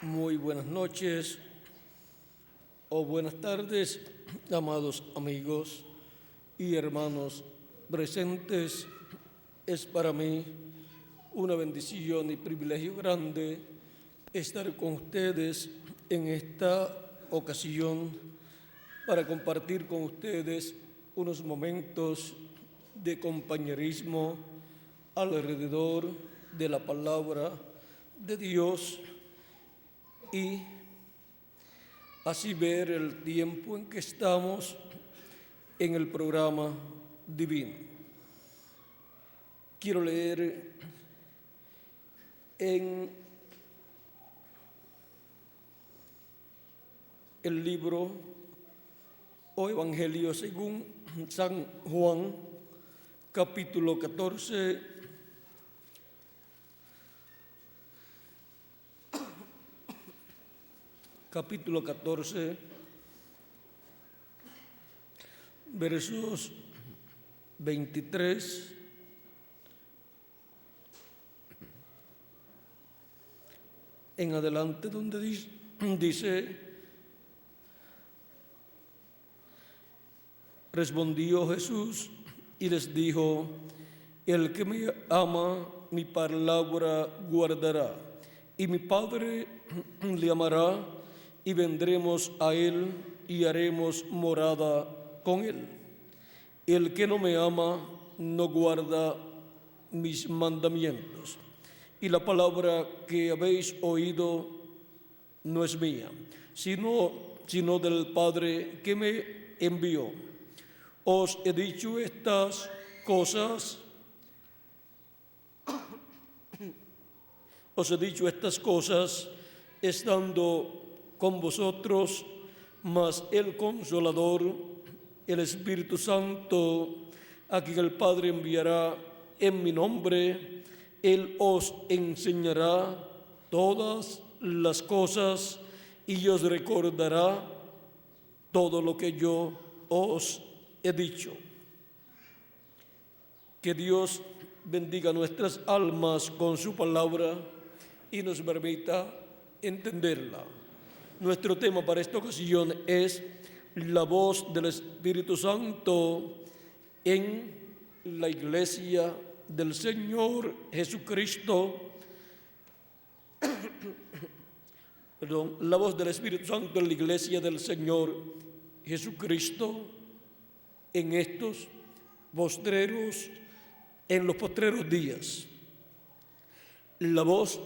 Muy buenas noches o buenas tardes, amados amigos y hermanos presentes. Es para mí una bendición y privilegio grande estar con ustedes en esta ocasión para compartir con ustedes unos momentos de compañerismo alrededor de la palabra de Dios y así ver el tiempo en que estamos en el programa divino. Quiero leer en el libro o Evangelio según San Juan, capítulo 14, versos 23 en adelante, donde dice: respondió Jesús y les dijo: el que me ama, mi palabra guardará, y mi Padre le amará, y vendremos a él y haremos morada con él. El que no me ama no guarda mis mandamientos, y la palabra que habéis oído no es mía, sino del Padre que me envió. Os he dicho estas cosas estando con vosotros, mas el Consolador, el Espíritu Santo, a quien el Padre enviará en mi nombre, Él os enseñará todas las cosas y os recordará todo lo que yo os he dicho. Que Dios bendiga nuestras almas con su palabra y nos permita entenderla. Nuestro tema para esta ocasión es la voz del Espíritu Santo en la Iglesia del Señor Jesucristo. La voz del Espíritu Santo en la Iglesia del Señor Jesucristo en los postreros días. La voz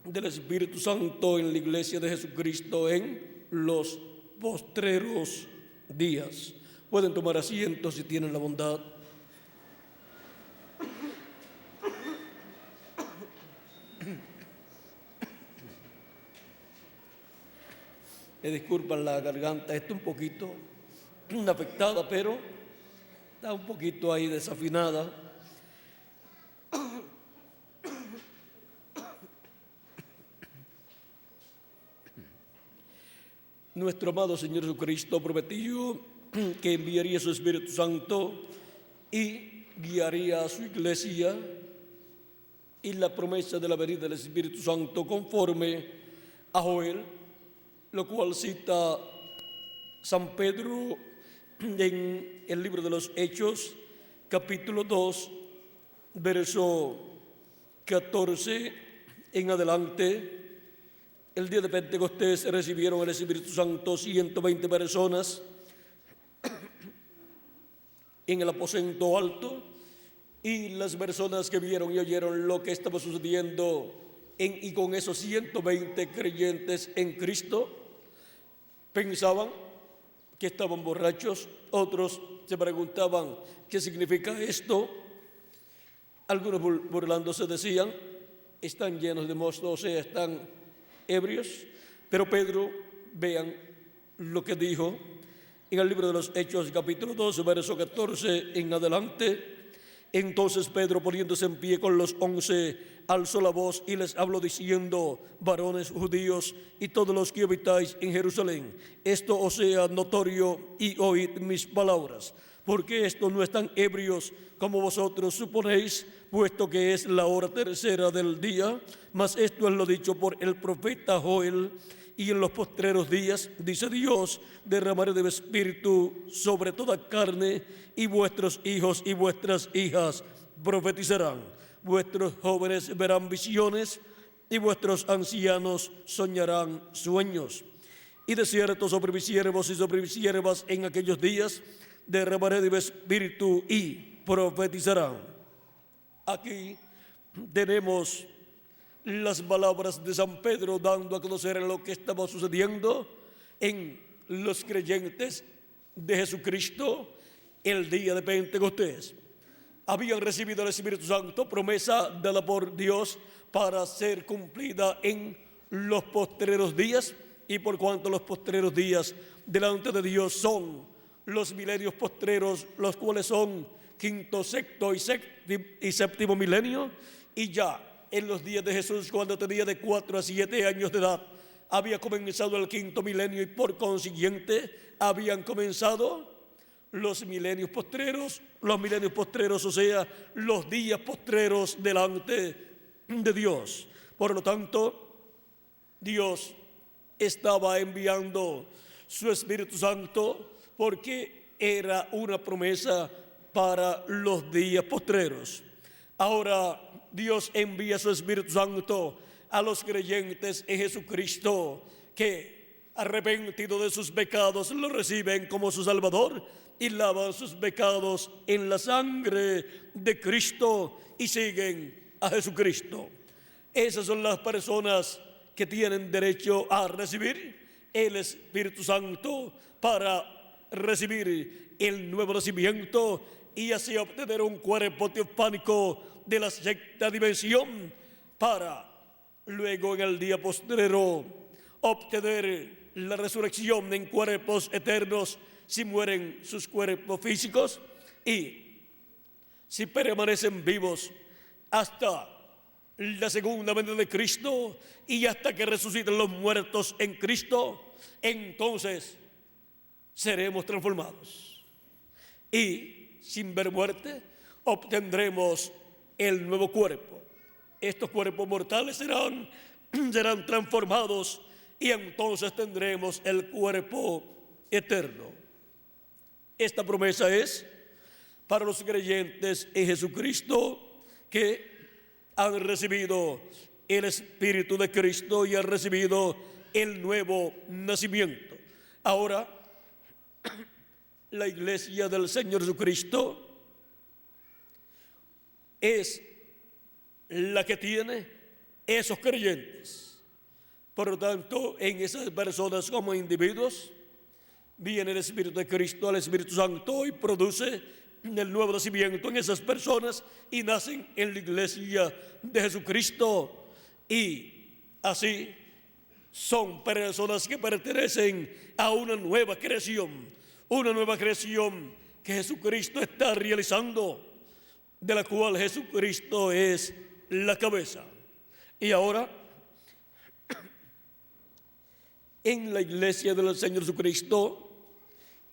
del Espíritu Santo en la Iglesia de Jesucristo en los postreros días. Pueden tomar asiento si tienen la bondad. Me disculpan la garganta, está un poquito afectada, pero está un poquito ahí desafinada. Nuestro amado Señor Jesucristo prometió que enviaría su Espíritu Santo y guiaría a su iglesia, y la promesa de la venida del Espíritu Santo conforme a Joel, lo cual cita San Pedro en el libro de los Hechos, capítulo 2, verso 14 en adelante. El día de Pentecostés recibieron el Espíritu Santo 120 personas en el aposento alto, y las personas que vieron y oyeron lo que estaba sucediendo y con esos 120 creyentes en Cristo, pensaban que estaban borrachos. Otros se preguntaban qué significa esto. Algunos burlándose decían: están llenos de mosto, o sea, están ebrios. Pero Pedro, vean lo que dijo en el libro de los Hechos, capítulo 2, verso 14 en adelante. Entonces Pedro, poniéndose en pie con los 11, alzó la voz y les habló diciendo: varones judíos y todos los que habitáis en Jerusalén, esto os sea notorio y oíd mis palabras, porque estos no están ebrios como vosotros suponéis, puesto que es la hora tercera del día, mas esto es lo dicho por el profeta Joel. Y en los postreros días, dice Dios, derramaré de mi espíritu sobre toda carne, y vuestros hijos y vuestras hijas profetizarán. Vuestros jóvenes verán visiones, y vuestros ancianos soñarán sueños. Y de cierto sobre mis siervos y sobre mis siervas en aquellos días derramaré de mi espíritu y profetizarán. Aquí tenemos las palabras de San Pedro dando a conocer lo que estaba sucediendo en los creyentes de Jesucristo el día de Pentecostés. Habían recibido el Espíritu Santo, promesa dada por Dios para ser cumplida en los postreros días, y por cuanto los postreros días delante de Dios son los milenios postreros, los cuales son quinto, sexto y séptimo milenio, y ya en los días de Jesús, cuando tenía de 4 a 7 años de edad, había comenzado el quinto milenio, y por consiguiente habían comenzado los milenios postreros, o sea, los días postreros delante de Dios. Por lo tanto, Dios estaba enviando su Espíritu Santo porque era una promesa para los días postreros. Ahora Dios envía su Espíritu Santo a los creyentes en Jesucristo, que arrepentidos de sus pecados lo reciben como su Salvador y lavan sus pecados en la sangre de Cristo y siguen a Jesucristo. Esas son las personas que tienen derecho a recibir el Espíritu Santo para recibir el nuevo nacimiento y así obtener un cuerpo teofánico de la sexta dimensión, para luego en el día postrero obtener la resurrección en cuerpos eternos si mueren sus cuerpos físicos, y si permanecen vivos hasta la segunda venida de Cristo y hasta que resuciten los muertos en Cristo, entonces seremos transformados y sin ver muerte obtendremos el nuevo cuerpo. Estos cuerpos mortales serán transformados y entonces tendremos el cuerpo eterno. Esta promesa es para los creyentes en Jesucristo que han recibido el Espíritu de Cristo y han recibido el nuevo nacimiento. Ahora, la iglesia del Señor Jesucristo es la que tiene esos creyentes. Por lo tanto, en esas personas como individuos, viene el Espíritu de Cristo, el Espíritu Santo, y produce el nuevo nacimiento en esas personas y nacen en la iglesia de Jesucristo, y así son personas que pertenecen a una nueva creación que Jesucristo está realizando, de la cual Jesucristo es la cabeza. Y ahora, en la iglesia del Señor Jesucristo,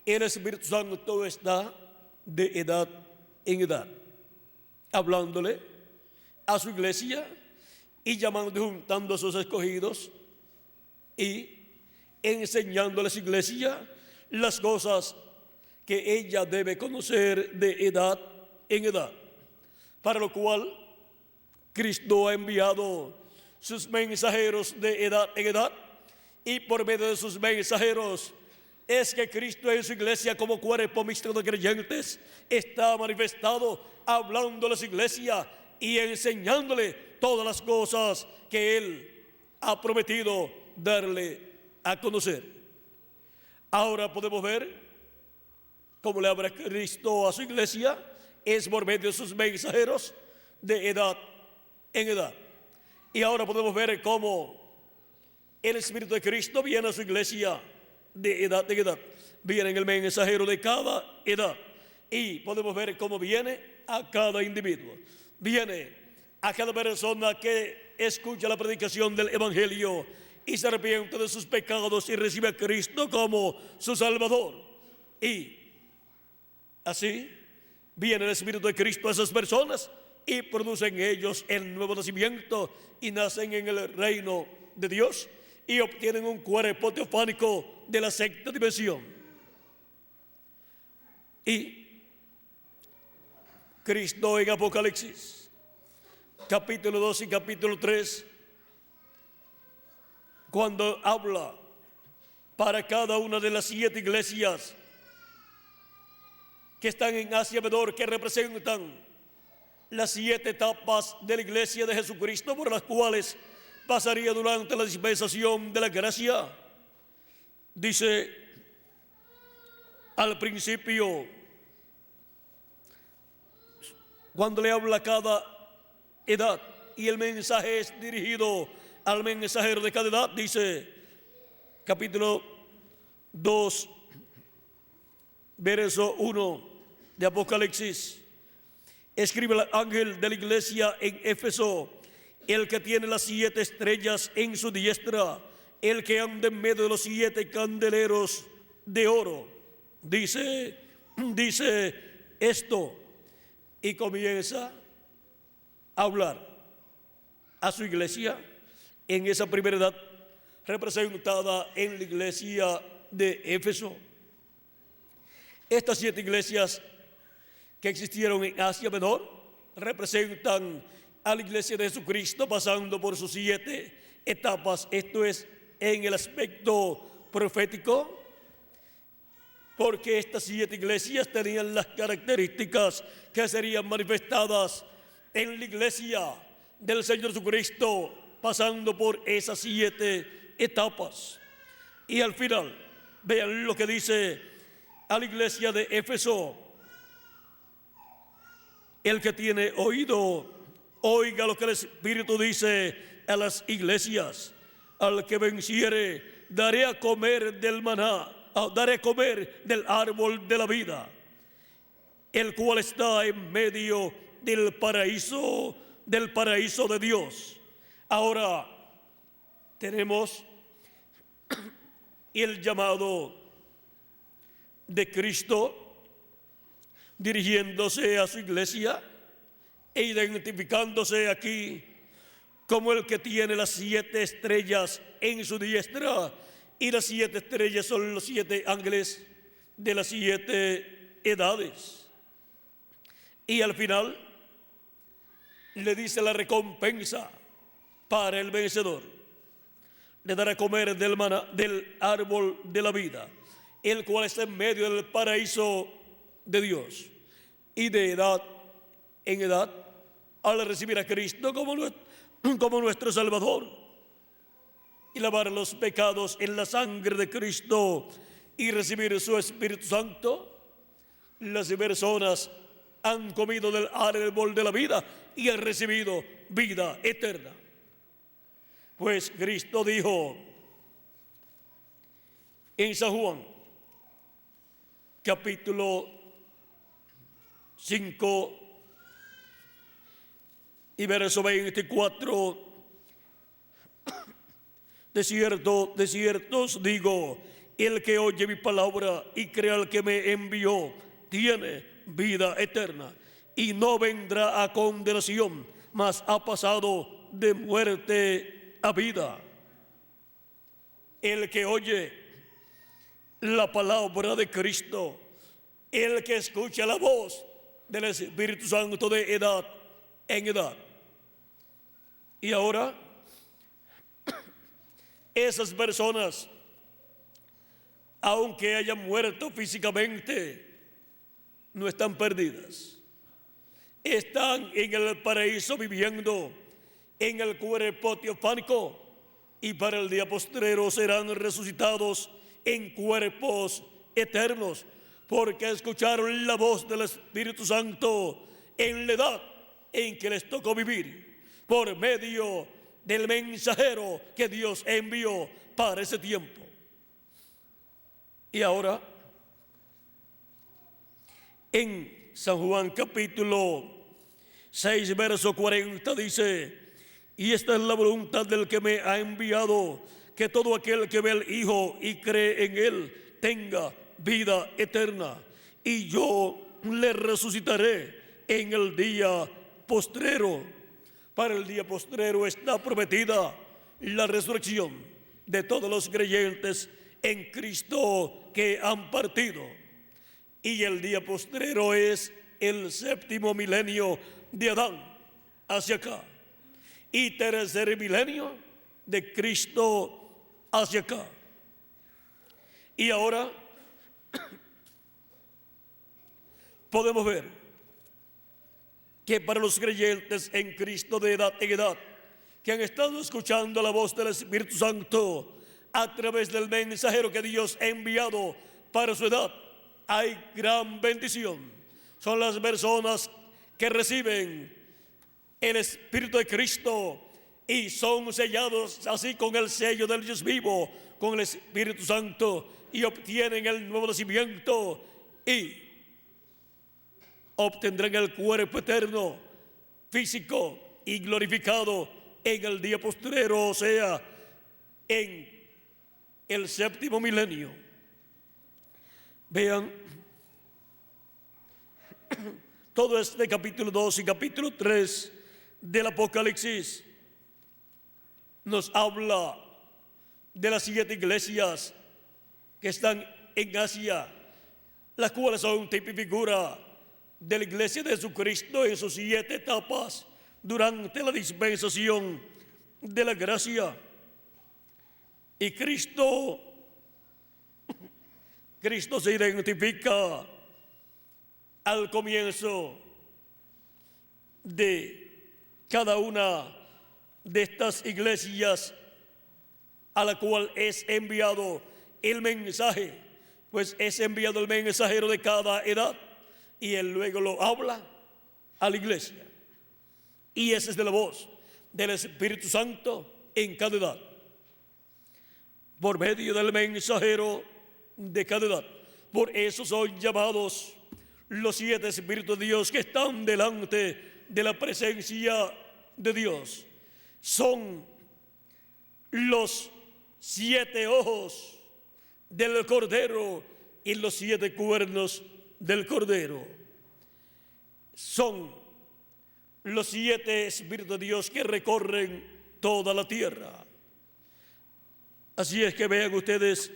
el Espíritu Santo está de edad en edad, hablándole a su iglesia y llamando y juntando a sus escogidos y enseñándole a su iglesia las cosas que ella debe conocer de edad en edad, para lo cual Cristo ha enviado sus mensajeros de edad en edad, y por medio de sus mensajeros es que Cristo en su iglesia como cuerpo mixto de creyentes está manifestado, hablándole a su iglesia y enseñándole todas las cosas que Él ha prometido darle a conocer. Ahora podemos ver cómo le habla Cristo a su iglesia, es por medio de sus mensajeros de edad en edad. Y ahora podemos ver cómo el Espíritu de Cristo viene a su iglesia de edad en edad. Viene el mensajero de cada edad y podemos ver cómo viene a cada individuo. Viene a cada persona que escucha la predicación del Evangelio y se arrepiente de sus pecados y recibe a Cristo como su Salvador. Y así viene el Espíritu de Cristo a esas personas y producen ellos el nuevo nacimiento y nacen en el reino de Dios y obtienen un cuerpo teofánico de la sexta dimensión. Y Cristo en Apocalipsis, capítulo 2 y capítulo 3, cuando habla para cada una de las 7 iglesias que están en Asia Menor, que representan las 7 etapas de la iglesia de Jesucristo por las cuales pasaría durante la dispensación de la gracia. Dice al principio, cuando le habla a cada edad, y el mensaje es dirigido al mensajero de cada edad, dice capítulo 2, verso 1 de Apocalipsis: escribe el ángel de la iglesia en Éfeso, el que tiene las 7 estrellas en su diestra, el que anda en medio de los 7 candeleros de oro. Dice esto y comienza a hablar a su iglesia en esa primera edad, representada en la iglesia de Éfeso. Estas 7 iglesias que existieron en Asia Menor representan a la iglesia de Jesucristo pasando por sus 7 etapas. Esto es en el aspecto profético, porque estas 7 iglesias tenían las características que serían manifestadas en la iglesia del Señor Jesucristo pasando por esas 7 etapas. Y al final, vean lo que dice a la iglesia de Éfeso: el que tiene oído, oiga lo que el Espíritu dice a las iglesias. Al que venciere, daré a comer del maná, daré a comer del árbol de la vida, el cual está en medio del paraíso de Dios. Ahora tenemos el llamado de Cristo dirigiéndose a su iglesia e identificándose aquí como el que tiene las 7 estrellas en su diestra, y las 7 estrellas son los 7 ángeles de las 7 edades. Y al final le dice la recompensa para el vencedor: le dará a comer del maná, del árbol de la vida, el cual está en medio del paraíso de Dios. Y de edad en edad, al recibir a Cristo como nuestro Salvador y lavar los pecados en la sangre de Cristo y recibir su Espíritu Santo, las personas han comido del árbol de la vida y han recibido vida eterna. Pues Cristo dijo en San Juan, capítulo 5 y verso 24: de cierto os digo, el que oye mi palabra y crea al que me envió, tiene vida eterna, y no vendrá a condenación, mas ha pasado de muerte a vida. El que oye la palabra de Cristo, el que escucha la voz del Espíritu Santo de edad en edad. Y ahora, esas personas, aunque hayan muerto físicamente, no están perdidas. Están en el paraíso viviendo en el cuerpo teofánico, y para el día postrero serán resucitados en cuerpos eternos, porque escucharon la voz del Espíritu Santo en la edad en que les tocó vivir, por medio del mensajero que Dios envió para ese tiempo. Y ahora, en San Juan capítulo 6, verso 40 dice: y esta es la voluntad del que me ha enviado, que todo aquel que ve al Hijo y cree en Él tenga vida eterna, y yo le resucitaré en el día postrero. Para el día postrero está prometida la resurrección de todos los creyentes en Cristo que han partido. Y el día postrero es el séptimo milenio de Adán hacia acá. Y tercer milenio de Cristo hacia acá. Y ahora podemos ver que para los creyentes en Cristo de edad en edad, que han estado escuchando la voz del Espíritu Santo a través del mensajero que Dios ha enviado para su edad, hay gran bendición. Son las personas que reciben el Espíritu de Cristo y son sellados así con el sello del Dios vivo, con el Espíritu Santo, y obtienen el nuevo nacimiento y obtendrán el cuerpo eterno, físico y glorificado en el día postrero, o sea, en el séptimo milenio. Vean, todo este capítulo 2 y capítulo 3 del Apocalipsis nos habla de las 7 iglesias que están en Asia, las cuales son tipo y figura de la iglesia de Jesucristo en sus 7 etapas durante la dispensación de la gracia. Y Cristo se identifica al comienzo de cada una de estas iglesias a la cual es enviado el mensaje, pues es enviado el mensajero de cada edad y él luego lo habla a la iglesia. Y esa es de la voz del Espíritu Santo en cada edad, por medio del mensajero de cada edad. Por eso son llamados los 7 Espíritus de Dios que están delante de la presencia de Dios. Son los 7 ojos del Cordero y los 7 cuernos del Cordero. Son los 7 Espíritus de Dios que recorren toda la tierra. Así es que vean ustedes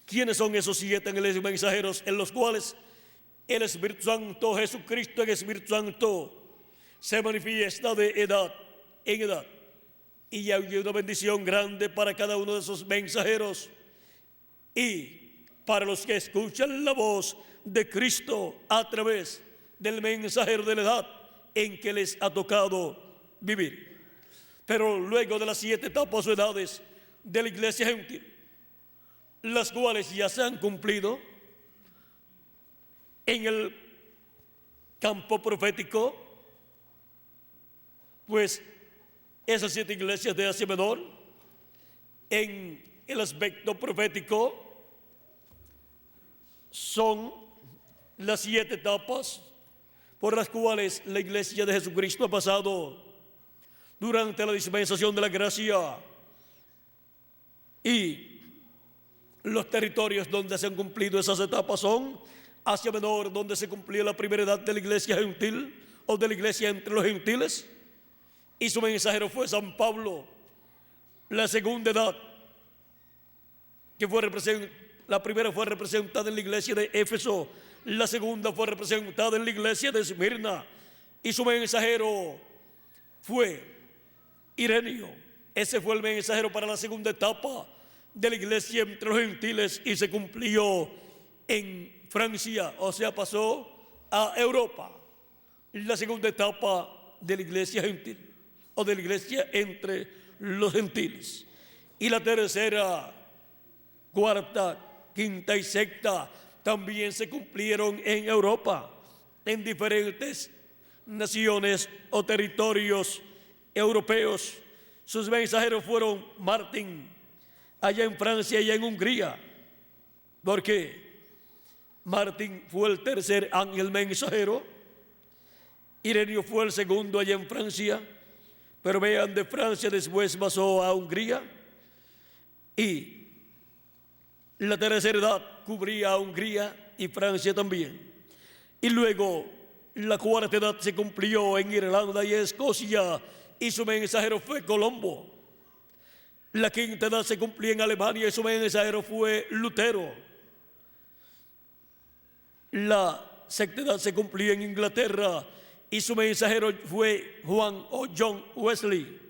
quiénes son esos 7 ángeles mensajeros en los cuales el Espíritu Santo, Jesucristo en Espíritu Santo, se manifiesta de edad en edad. Y hay una bendición grande para cada uno de esos mensajeros y para los que escuchan la voz de Cristo a través del mensajero de la edad en que les ha tocado vivir. Pero luego de las 7 etapas o edades de la iglesia gentil, las cuales ya se han cumplido en el campo profético, pues esas 7 iglesias de Asia Menor, en el aspecto profético, son las 7 etapas por las cuales la iglesia de Jesucristo ha pasado durante la dispensación de la gracia, y los territorios donde se han cumplido esas etapas son Asia Menor, donde se cumplió la primera edad de la iglesia gentil o de la iglesia entre los gentiles, y su mensajero fue San Pablo. La segunda edad, que fue la primera fue representada en la iglesia de Éfeso, la segunda fue representada en la iglesia de Esmirna, y su mensajero fue Ireneo. Ese fue el mensajero para la segunda etapa de la iglesia entre los gentiles, y se cumplió en Francia, o sea, pasó a Europa, la segunda etapa de la iglesia gentil o de la iglesia entre los gentiles. Y la tercera, cuarta, quinta y sexta también se cumplieron en Europa, en diferentes naciones o territorios europeos. Sus mensajeros fueron Martín, allá en Francia y en Hungría, porque Martín fue el tercer ángel mensajero, Ireneo fue el segundo allá en Francia, pero vean, de Francia después pasó a Hungría, y la tercera edad cubría a Hungría y Francia también. Y luego La cuarta edad se cumplió en Irlanda y Escocia y su mensajero fue Colombo. La quinta edad se cumplió en Alemania y su mensajero fue Lutero. La sexta edad se cumplió en Inglaterra y su mensajero fue Juan o John Wesley.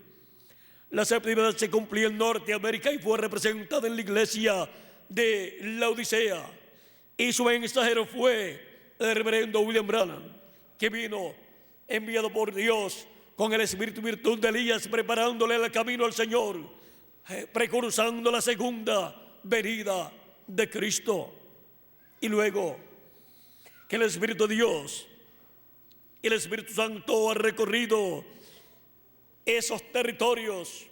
La séptima edad se cumplió en Norteamérica y fue representada en la iglesia de Laodicea. Y su mensajero fue el reverendo William Branham, que vino enviado por Dios con el espíritu y virtud de Elías, preparándole el camino al Señor, precursando la segunda venida de Cristo. Y luego que el Espíritu de Dios y el Espíritu Santo ha recorrido esos territorios,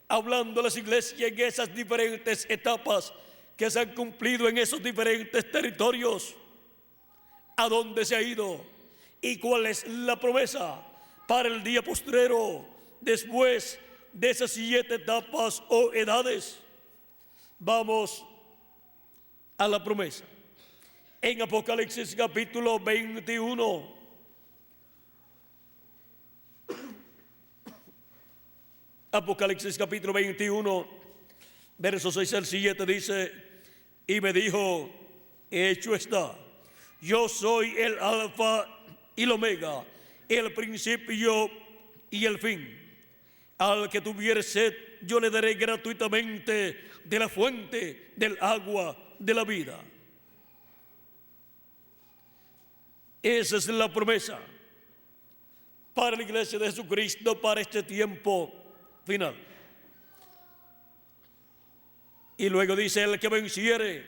hablando a las iglesias en esas diferentes etapas que se han cumplido en esos diferentes territorios. ¿A dónde se ha ido? ¿Y cuál es la promesa para el día postrero después de esas 7 etapas o edades? Vamos a la promesa. En Apocalipsis capítulo 21, Apocalipsis capítulo 21, versos 6 al 7 dice: y me dijo, hecho está, yo soy el alfa y el omega, el principio y el fin. Al que tuviere sed, yo le daré gratuitamente de la fuente del agua de la vida. Esa es la promesa para la iglesia de Jesucristo para este tiempo final. Y luego dice: el que venciere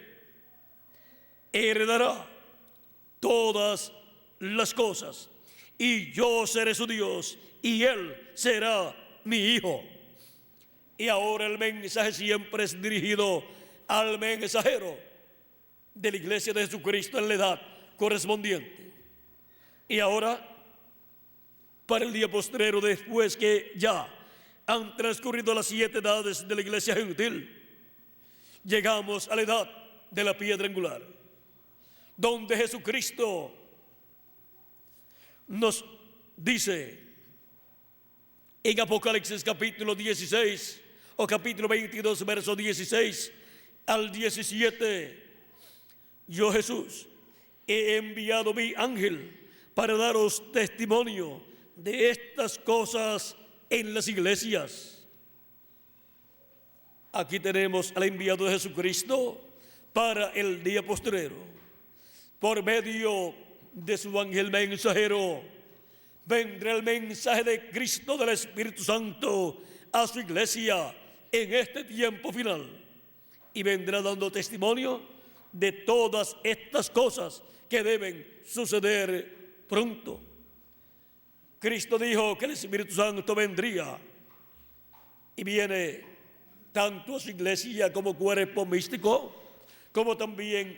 heredará todas las cosas, y yo seré su Dios, y él será mi hijo. Y ahora el mensaje siempre es dirigido al mensajero de la iglesia de Jesucristo en la edad correspondiente. Y ahora, para el día postrero, después que ya han transcurrido las 7 edades de la iglesia gentil, llegamos a la edad de la piedra angular, donde Jesucristo nos dice en Apocalipsis capítulo 16 o capítulo 22, verso 16 al 17: yo, Jesús, he enviado mi ángel para daros testimonio de estas cosas en las iglesias. Aquí tenemos al enviado de Jesucristo para el día postrero. Por medio de su ángel mensajero vendrá el mensaje de Cristo, del Espíritu Santo, a su iglesia en este tiempo final, y vendrá dando testimonio de todas estas cosas que deben suceder pronto. Cristo dijo que el Espíritu Santo vendría, y viene tanto a su iglesia como cuerpo místico, como también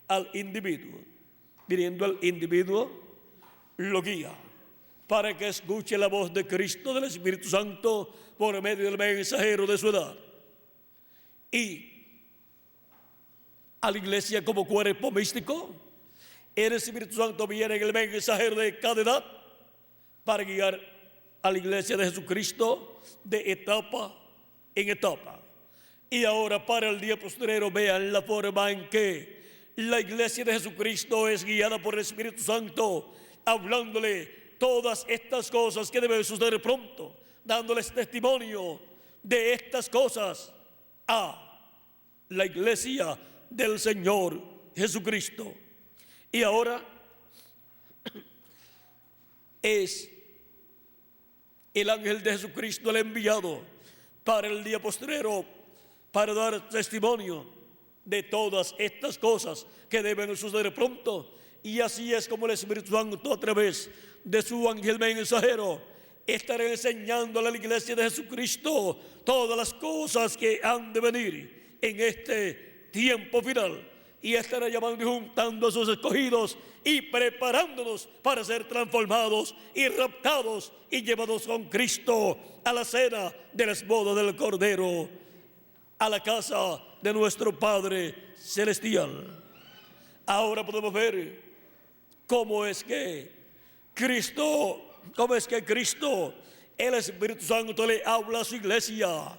al individuo. Viniendo al individuo, lo guía para que escuche la voz de Cristo, del Espíritu Santo, por medio del mensajero de su edad. Y a la iglesia como cuerpo místico, el Espíritu Santo viene en el mensajero de cada edad para guiar a la iglesia de Jesucristo de etapa en etapa. Y ahora, para el día postrero, vean la forma en que la iglesia de Jesucristo es guiada por el Espíritu Santo, hablándole todas estas cosas que deben suceder pronto, dándoles testimonio de estas cosas a la iglesia del Señor Jesucristo. Y ahora es el ángel de Jesucristo el enviado para el día postrero, para dar testimonio de todas estas cosas que deben suceder pronto. Y así es como el Espíritu Santo, a través de su ángel mensajero, estará enseñando a la iglesia de Jesucristo todas las cosas que han de venir en este tiempo final, y estará llamando y juntando a sus escogidos y preparándonos para ser transformados y raptados y llevados con Cristo a la cena de las bodas del Cordero, a la casa de nuestro Padre Celestial. Ahora podemos ver cómo es que Cristo, ¿cómo es que Cristo, el Espíritu Santo, le habla a su iglesia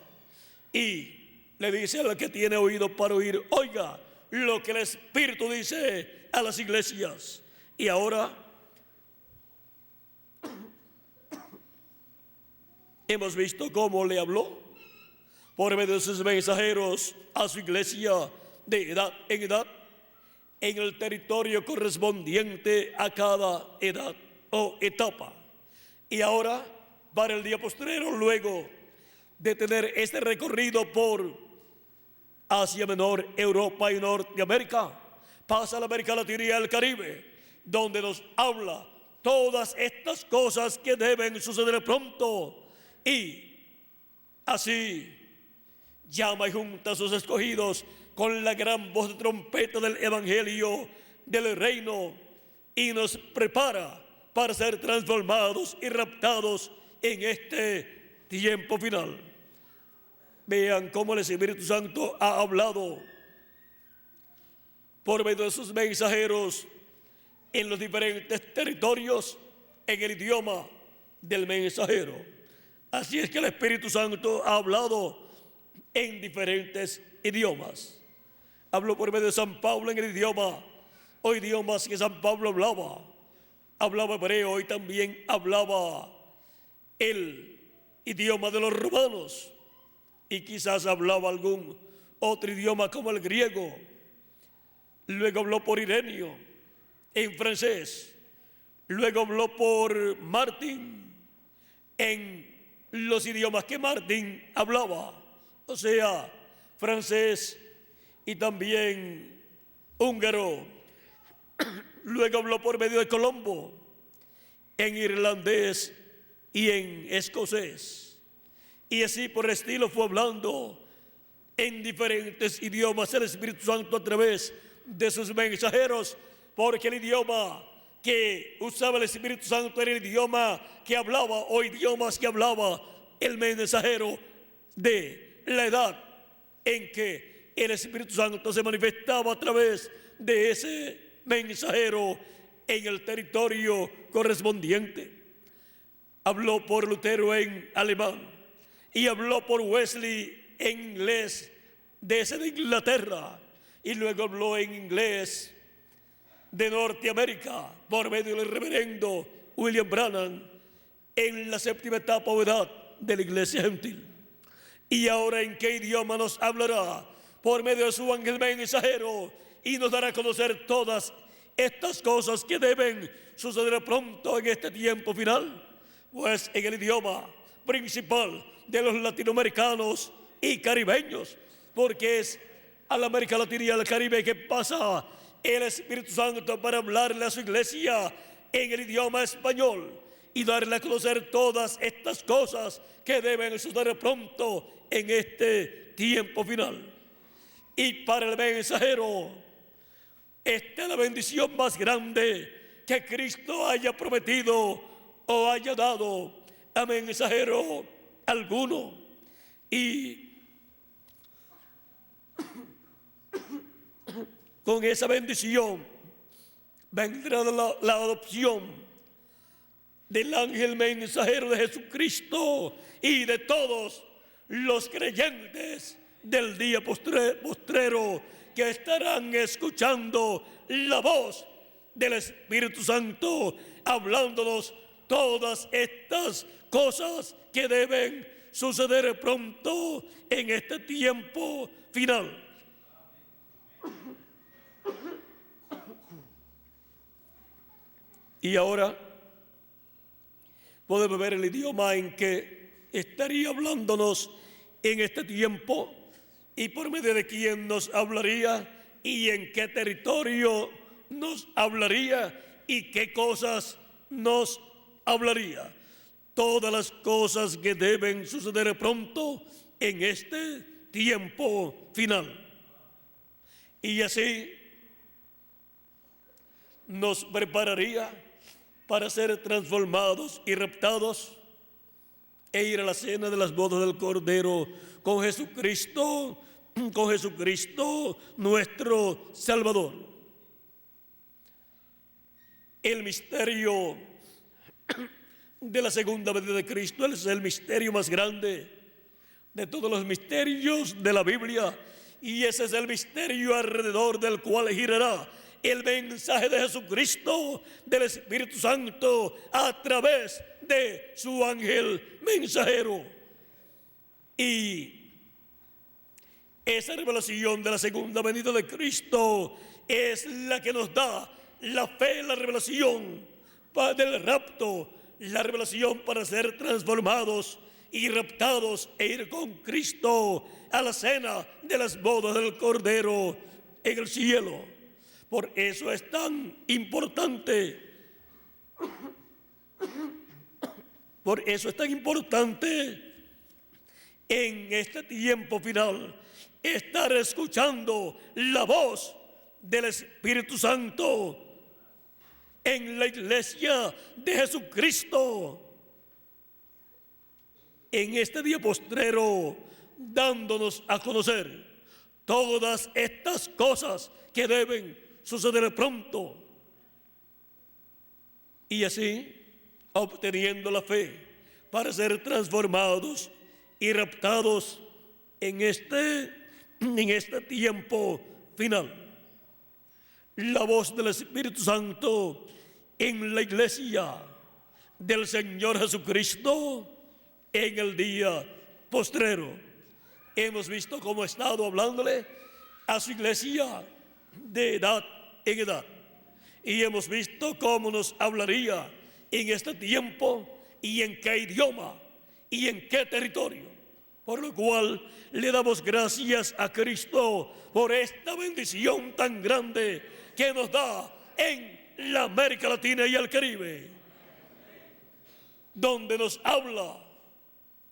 y le dice al que tiene oído para oír, oiga lo que el Espíritu dice a las iglesias? Y ahora hemos visto cómo le habló por medio de sus mensajeros a su iglesia de edad en edad, en el territorio correspondiente a cada edad o etapa. Y ahora, para el día postrero, luego de tener este recorrido por Asia Menor, Europa y Norteamérica, pasa a la América Latina y al Caribe, donde nos habla todas estas cosas que deben suceder pronto. Y así llama y junta a sus escogidos con la gran voz de trompeta del Evangelio del reino y nos prepara para ser transformados y raptados en este tiempo final. Vean cómo el Espíritu Santo ha hablado por medio de sus mensajeros en los diferentes territorios en el idioma del mensajero. Así es que el Espíritu Santo ha hablado en diferentes idiomas. Habló por medio de San Pablo en el idioma o idiomas que San Pablo hablaba. Hablaba hebreo y también hablaba el idioma de los romanos. Y quizás hablaba algún otro idioma como el griego. Luego habló por Ireneo en francés. Luego habló por Martín en los idiomas que Martín hablaba, o sea, francés y también húngaro. Luego habló por medio de Colombo en irlandés y en escocés. Y así por el estilo fue hablando en diferentes idiomas el Espíritu Santo a través de sus mensajeros, porque el idioma que usaba el Espíritu Santo era el idioma que hablaba o idiomas que hablaba el mensajero de la edad en que el Espíritu Santo se manifestaba a través de ese mensajero en el territorio correspondiente. Habló por Lutero en alemán y habló por Wesley en inglés de Inglaterra, y luego habló en inglés de Norteamérica por medio del reverendo William Branham en la séptima etapa o edad de la iglesia gentil. Y ahora, ¿en qué idioma nos hablará? Por medio de su ángel mensajero, y nos dará a conocer todas estas cosas que deben suceder pronto en este tiempo final. Pues en el idioma principal de los latinoamericanos y caribeños, porque es a la América Latina y al Caribe que pasa el Espíritu Santo para hablarle a su iglesia en el idioma español y darle a conocer todas estas cosas que deben suceder pronto en este tiempo final. Y para el mensajero, esta es la bendición más grande que Cristo haya prometido o haya dado a mensajero alguno. Y con esa bendición vendrá la adopción del ángel mensajero de Jesucristo y de todos los creyentes del día postrero que estarán escuchando la voz del Espíritu Santo hablándonos todas estas cosas que deben suceder pronto en este tiempo final. Y ahora podemos ver el idioma en que estaría hablándonos en este tiempo y por medio de quién nos hablaría y en qué territorio nos hablaría y qué cosas nos hablaría. Todas las cosas que deben suceder pronto en este tiempo final. Y así nos prepararía para ser transformados y raptados e ir a la cena de las bodas del Cordero con Jesucristo nuestro Salvador. El misterio de la segunda venida de Cristo. Él es el misterio más grande de todos los misterios de la Biblia, y ese es el misterio alrededor del cual girará el mensaje de Jesucristo, del Espíritu Santo, a través de su ángel mensajero. Y esa revelación de la segunda venida de Cristo es la que nos da la fe, la revelación del rapto, la revelación para ser transformados y raptados e ir con Cristo a la cena de las bodas del Cordero en el cielo. Por eso es tan importante, en este tiempo final estar escuchando la voz del Espíritu Santo en la iglesia de Jesucristo en este día postrero, dándonos a conocer todas estas cosas que deben suceder pronto, y así obteniendo la fe para ser transformados y raptados en este tiempo final. La voz del Espíritu Santo en la iglesia del Señor Jesucristo en el día postrero. Hemos visto cómo ha estado hablándole a su iglesia de edad en edad, y hemos visto cómo nos hablaría en este tiempo y en qué idioma y en qué territorio. Por lo cual le damos gracias a Cristo por esta bendición tan grande que nos da en la América Latina y el Caribe, donde nos habla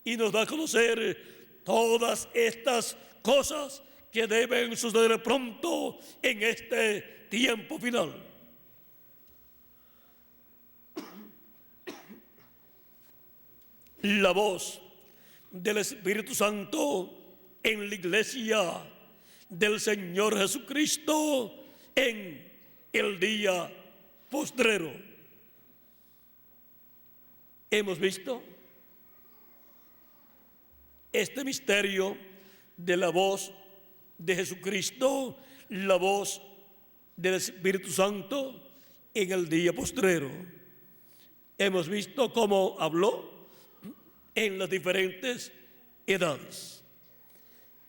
y nos da a conocer todas estas cosas que deben suceder pronto en este tiempo final. La voz del Espíritu Santo en la iglesia del Señor Jesucristo en el día postrero. Hemos visto este misterio de la voz de Jesucristo, la voz del Espíritu Santo en el día postrero. Hemos visto cómo habló en las diferentes edades.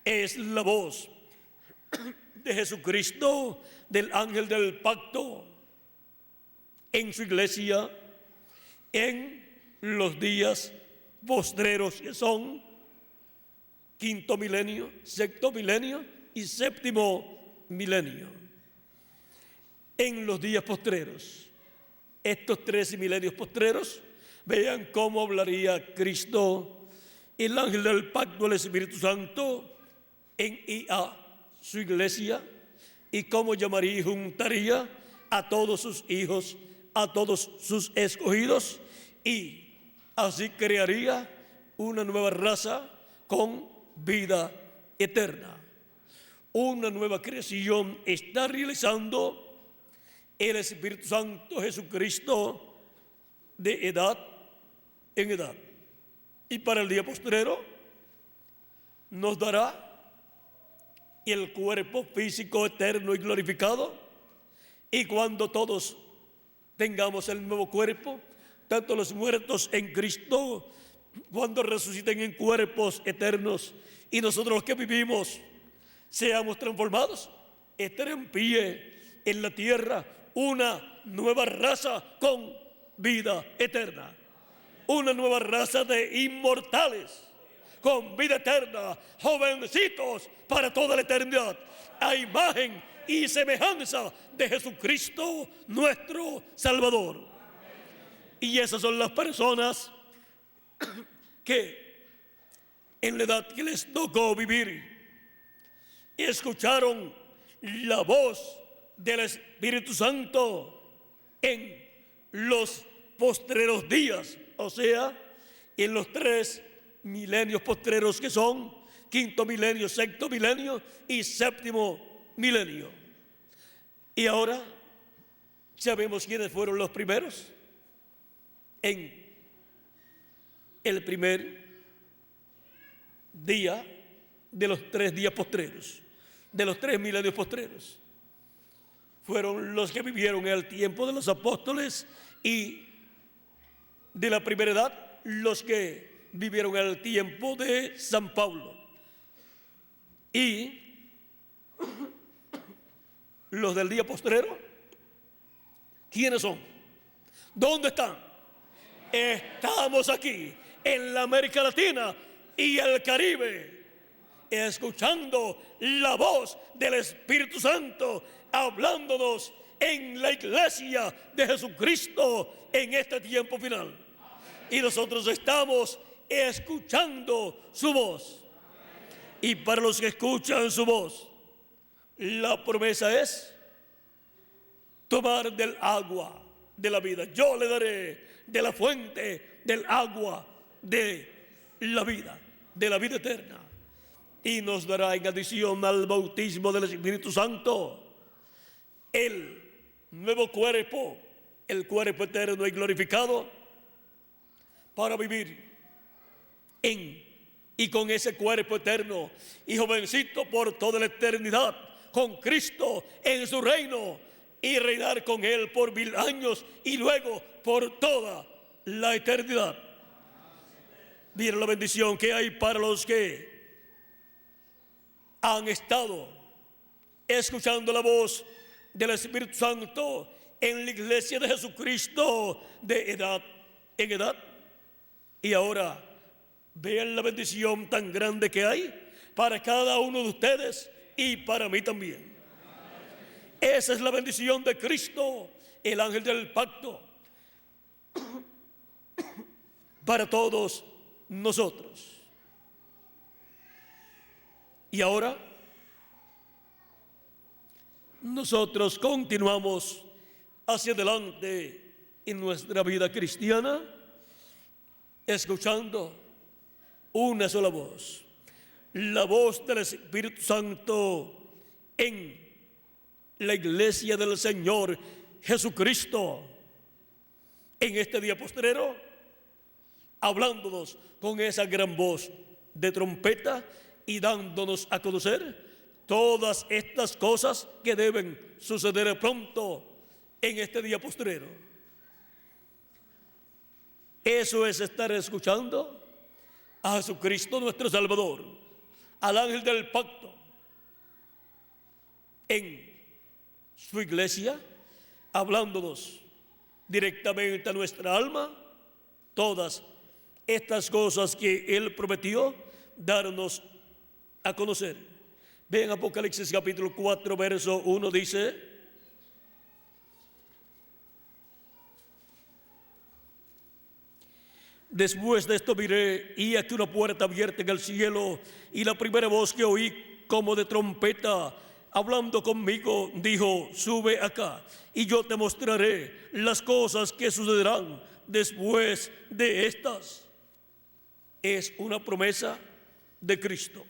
Es la voz de Jesucristo, del ángel del pacto, en su iglesia en los días postreros, que son quinto milenio, sexto milenio y séptimo milenio. En los días postreros, estos 13 milenios postreros, vean cómo hablaría Cristo, el ángel del pacto, el Espíritu Santo, en y a su iglesia, y cómo llamaría y juntaría a todos sus hijos, a todos sus escogidos, y así crearía una nueva raza con vida eterna. Una nueva creación está realizando el Espíritu Santo Jesucristo de edad en edad. Y para el día postrero nos dará el cuerpo físico eterno y glorificado. Y cuando todos tengamos el nuevo cuerpo, tanto los muertos en Cristo, cuando resuciten en cuerpos eternos, y nosotros los que vivimos seamos transformados, estar en pie en la tierra una nueva raza con vida eterna, una nueva raza de inmortales con vida eterna, jovencitos para toda la eternidad, a imagen y semejanza de Jesucristo nuestro Salvador. Y esas son las personas que en la edad que les tocó vivir escucharon la voz del Espíritu Santo en los postreros días, o sea, en los 3 milenios postreros, que son quinto milenio, sexto milenio y séptimo milenio. Y ahora sabemos quiénes fueron los primeros. en el primer día de los 3 días postreros, de los 3 milenios postreros. Fueron los que vivieron en el tiempo de los apóstoles y de la primera edad, los que vivieron en el tiempo de San Pablo. Y los del día postrero, ¿quiénes son? ¿Dónde están? Estamos aquí, en la América Latina y el Caribe, escuchando la voz del Espíritu Santo, hablándonos en la iglesia de Jesucristo en este tiempo final. Y nosotros estamos escuchando su voz. Y para los que escuchan su voz, la promesa es tomar del agua de la vida. Yo le daré de la fuente del agua de la vida eterna. Y nos dará, en adición al bautismo del Espíritu Santo, el nuevo cuerpo, el cuerpo eterno y glorificado, para vivir y con ese cuerpo eterno y jovencito por toda la eternidad, con Cristo en su reino, y reinar con Él por 1000 años y luego por toda la eternidad. Miren la bendición que hay para los que han estado escuchando la voz del Espíritu Santo en la iglesia de Jesucristo de edad en edad. Y ahora vean la bendición tan grande que hay para cada uno de ustedes y para mí también. Esa es la bendición de Cristo, el ángel del pacto, para todos nosotros. Y ahora nosotros continuamos hacia adelante en nuestra vida cristiana, escuchando una sola voz, la voz del Espíritu Santo en la iglesia del Señor Jesucristo en este día postrero, hablándonos con esa gran voz de trompeta y dándonos a conocer todas estas cosas que deben suceder pronto en este día postrero. Eso es estar escuchando a Jesucristo nuestro Salvador, al ángel del pacto, en su iglesia, hablándonos directamente a nuestra alma todas estas cosas que Él prometió darnos a conocer. Ven, Apocalipsis capítulo 4, verso 1 dice: después de esto miré, y aquí una puerta abierta en el cielo, y la primera voz que oí como de trompeta hablando conmigo dijo: sube acá, y yo te mostraré las cosas que sucederán después de estas. Es una promesa de Cristo.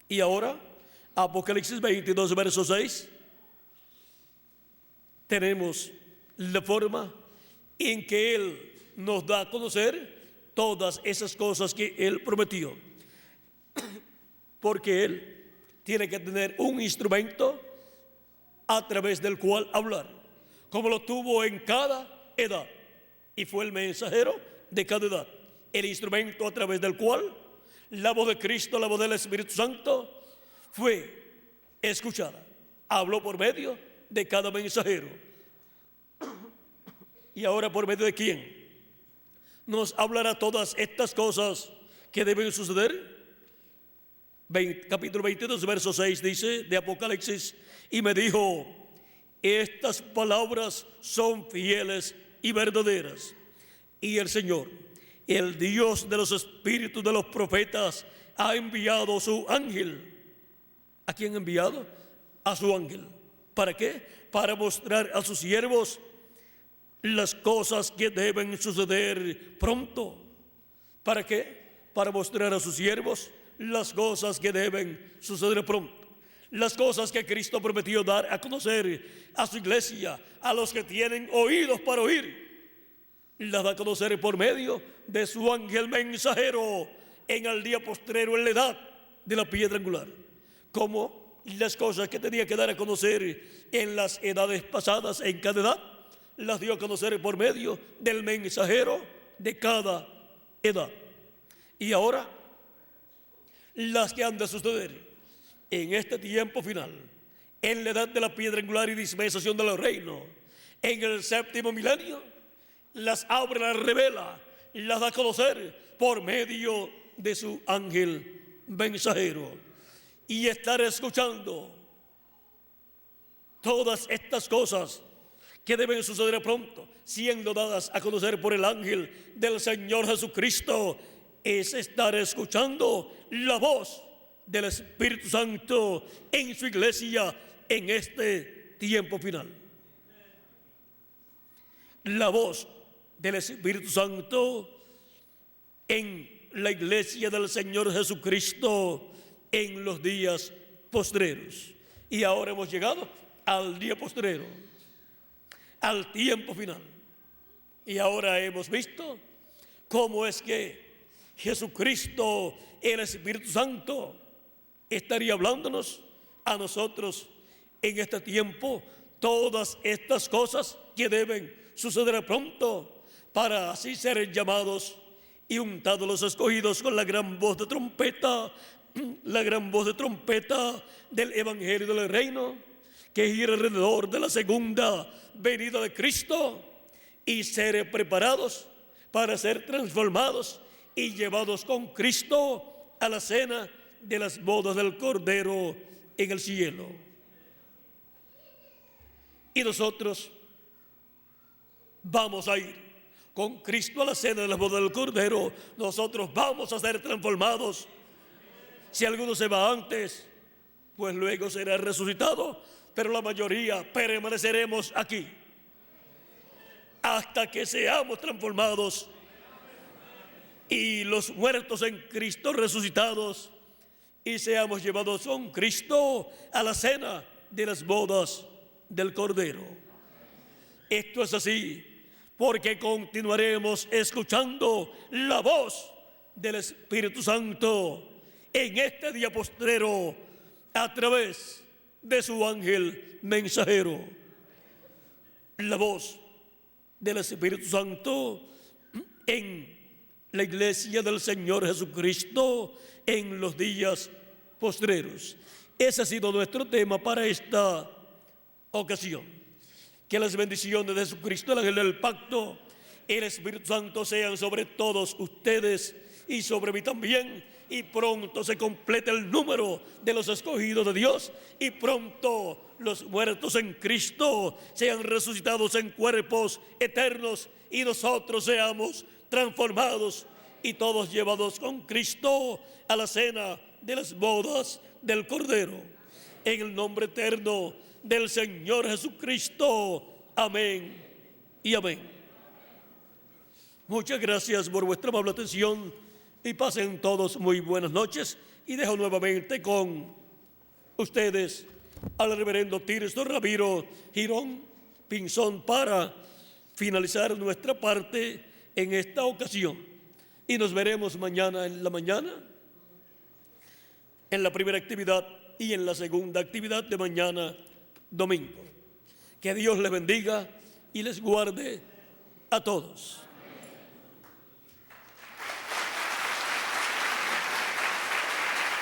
Y ahora, Apocalipsis 22, verso 6, tenemos la forma en que Él nos da a conocer todas esas cosas que Él prometió. Porque Él tiene que tener un instrumento a través del cual hablar, como lo tuvo en cada edad, y fue el mensajero de cada edad, el instrumento a través del cual la voz de Cristo, la voz del Espíritu Santo fue escuchada. Habló por medio de cada mensajero. Y ahora, ¿por medio de quién nos hablará todas estas cosas que deben suceder? Capítulo 22, verso 6 dice de Apocalipsis: y me dijo, estas palabras son fieles y verdaderas, y el Señor, el Dios de los espíritus de los profetas, ha enviado su ángel. ¿A quién ha enviado? A su ángel. ¿Para qué? Para mostrar a sus siervos las cosas que deben suceder pronto. ¿Para qué? Para mostrar a sus siervos las cosas que deben suceder pronto. Las cosas que Cristo prometió dar a conocer a su iglesia, a los que tienen oídos para oír las da a conocer por medio de su ángel mensajero en el día postrero, en la edad de la piedra angular, como las cosas que tenía que dar a conocer en las edades pasadas, en cada edad, las dio a conocer por medio del mensajero de cada edad. Y ahora, las que han de suceder en este tiempo final, en la edad de la piedra angular y dispensación de los reinos, en el séptimo milenio, las abre, las revela, las da a conocer por medio de su ángel mensajero. Y estar escuchando todas estas cosas que deben suceder pronto, siendo dadas a conocer por el ángel del Señor Jesucristo, es estar escuchando la voz del Espíritu Santo en su iglesia en este tiempo final. La voz del Espíritu Santo en la iglesia del Señor Jesucristo en los días postreros. Y ahora hemos llegado al día postrero, al tiempo final. Y ahora hemos visto cómo es que Jesucristo, el Espíritu Santo, estaría hablándonos a nosotros en este tiempo todas estas cosas que deben suceder pronto, para así ser llamados y untados los escogidos con la gran voz de trompeta, la gran voz de trompeta del Evangelio del Reino, que gira alrededor de la segunda venida de Cristo, y ser preparados para ser transformados y llevados con Cristo a la cena de las bodas del Cordero en el cielo. Y nosotros vamos a ir con Cristo a la cena de las bodas del Cordero. Nosotros vamos a ser transformados. Si alguno se va antes, pues luego será resucitado, pero la mayoría permaneceremos aquí hasta que seamos transformados y los muertos en Cristo resucitados, y seamos llevados con Cristo a la cena de las bodas del Cordero. Esto es así porque continuaremos escuchando la voz del Espíritu Santo en este día postrero a través de su ángel mensajero. La voz del Espíritu Santo en la iglesia del Señor Jesucristo en los días postreros. Ese ha sido nuestro tema para esta ocasión. Que las bendiciones de Jesucristo, el ángel del pacto, el Espíritu Santo sean sobre todos ustedes y sobre mí también, y pronto se complete el número de los escogidos de Dios, y pronto los muertos en Cristo sean resucitados en cuerpos eternos, y nosotros seamos transformados y todos llevados con Cristo a la cena de las bodas del Cordero. En el nombre eterno del Señor Jesucristo. Amén y amén. Muchas gracias por vuestra amable atención y pasen todos muy buenas noches. Y dejo nuevamente con ustedes al reverendo Tirso Ramiro Girón Pinzón para finalizar nuestra parte en esta ocasión. Y nos veremos mañana en la mañana, en la primera actividad y en la segunda actividad de mañana domingo. Que Dios les bendiga y les guarde a todos.